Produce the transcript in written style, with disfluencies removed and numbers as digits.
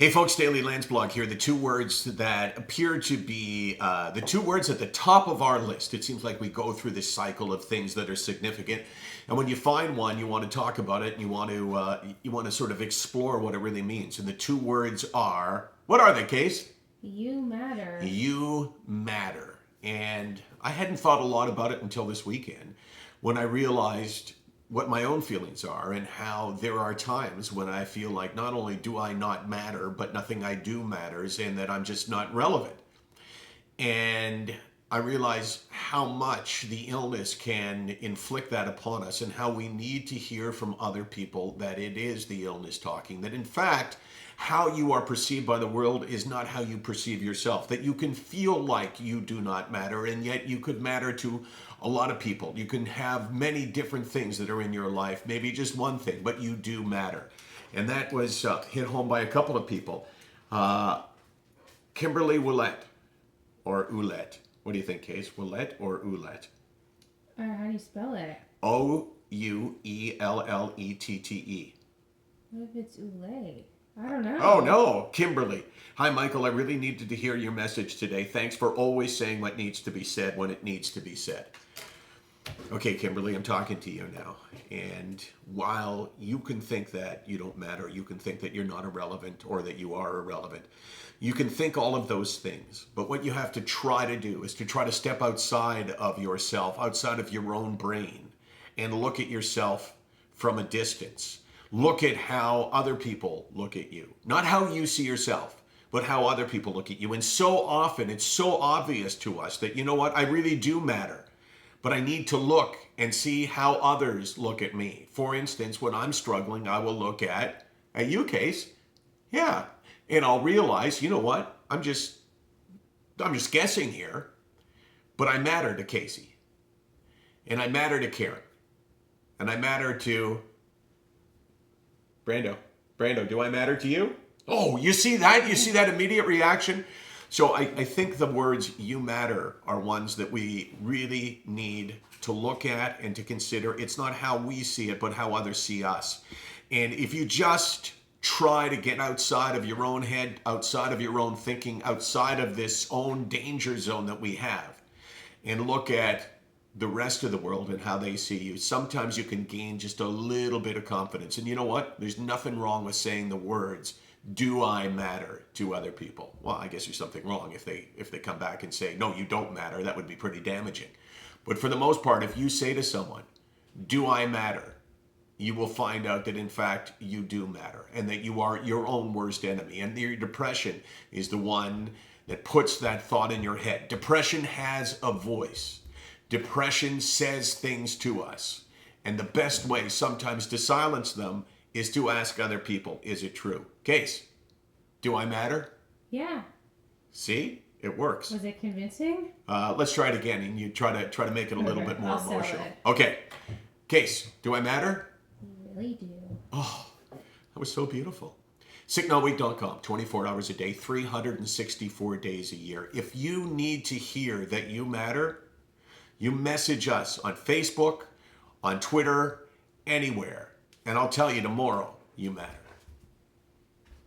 Hey folks, Daily Landsblog here. The two words that appear to be the two words at the top of our list. It seems like we go through this cycle of things that are significant, and when you find one, you want to talk about it, and you want to sort of explore what it really means. And the two words are, what are they, Case? You matter. You matter. And I hadn't thought a lot about it until this weekend, when I realized what my own feelings are and how there are times when I feel like not only do I not matter, but nothing I do matters and that I'm just not relevant. And I realize how much the illness can inflict that upon us and how we need to hear from other people that it is the illness talking, that in fact, how you are perceived by the world is not how you perceive yourself, that you can feel like you do not matter, and yet you could matter to a lot of people. You can have many different things that are in your life, maybe just one thing, but you do matter. And that was hit home by a couple of people. Kimberly Ouellette, or Ouellette. What do you think, Case? Ouellette or Ouellette? How do you spell it? Ouellette. What if it's Oulé? I don't know. Oh no, Kimberly. Hi Michael, I really needed to hear your message today. Thanks for always saying what needs to be said when it needs to be said. Okay, Kimberly, I'm talking to you now. And while you can think that you don't matter, you can think that you're not irrelevant or that you are irrelevant, you can think all of those things. But what you have to try to do is to try to step outside of yourself, outside of your own brain, and look at yourself from a distance. Look at how other people look at you. Not how you see yourself, but how other people look at you. And so often, it's so obvious to us that, you know what, I really do matter. But I need to look and see how others look at me. For instance, when I'm struggling, I will look at you, Case. Yeah. And I'll realize, you know what, I'm just guessing here, but I matter to Casey. And I matter to Karen. And I matter to Brando, do I matter to you? Oh, you see that? You see that immediate reaction? So I think the words you matter are ones that we really need to look at and to consider. It's not how we see it, but how others see us. And if you just try to get outside of your own head, outside of your own thinking, outside of this own danger zone that we have, and look at the rest of the world and how they see you, sometimes you can gain just a little bit of confidence. And you know what? There's nothing wrong with saying the words, do I matter, to other people. Well, I guess there's something wrong if they come back and say, no, you don't matter. That would be pretty damaging. But for the most part, if you say to someone, do I matter, you will find out that in fact you do matter and that you are your own worst enemy. And your depression is the one that puts that thought in your head. Depression has a voice. Depression says things to us. And the best way sometimes to silence them is to ask other people, is it true? Case, do I matter? Yeah. See? It works. Was it convincing? Let's try it again, and you try to make it a little bit more I'll sell emotional. it. Okay. Case, do I matter? You really do. Oh, that was so beautiful. SickNotWeak.com, 24 hours a day, 364 days a year. If you need to hear that you matter, you message us on Facebook, on Twitter, anywhere. And I'll tell you tomorrow, you matter.